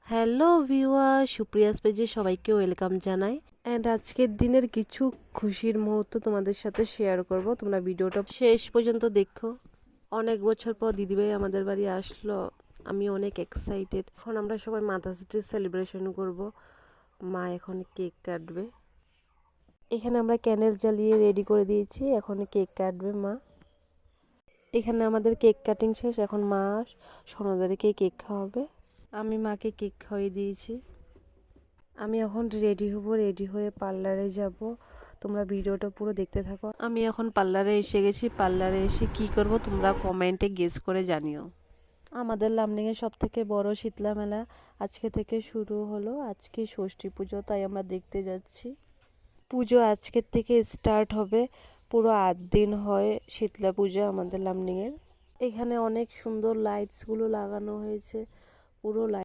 Hello viewer, Supriya's পেজে সবাইকে welcome জানাই। অ্যান্ড আজকের দিনের কিছু খুশির মুহূর্ত তোমাদের সাথে শেয়ার করব। তোমরা ভিডিওটা শেষ পর্যন্ত দেখো। অনেক বছর পর দিদিভাই আমাদের বাড়ি আসলো, আমি অনেক এক্সাইটেড। এখন আমরা সবাই মাদার্স ডে সেলিব্রেশন করব। মা এখন কেক কাটবে। এখানে আমরা ক্যান্ডেল জ্বালিয়ে রেডি করে দিয়েছি, এখন কেক কাটবে মা। এখানে আমাদের কেক কাটিং শেষ, এখন মা সোনাদারিকে কেক খাওয়াবে। আমি মাকে কেক খাইয়ে দিয়েছি। আমি এখন রেডি হব, রেডি হয়ে পার্লারে যাব। তোমরা ভিডিওটা পুরো দেখতে থাকো। আমি এখন পার্লারে এসে গেছি। পার্লারে এসে কি করব তোমরা কমেন্টে গেস করে জানিও। আমাদের লামডিংয়ের সব থেকে বড় শীতলা মেলা আজকে থেকে শুরু হলো। আজকে ষষ্ঠী পুজো, তাই আমরা দেখতে যাচ্ছি। পুজো আজকের থেকে স্টার্ট হবে, পুরো 8 দিন হয় শীতলা পুজো আমাদের লামডিংয়ের। এখানে অনেক সুন্দর লাইটসগুলো লাগানো হয়েছে, পুরো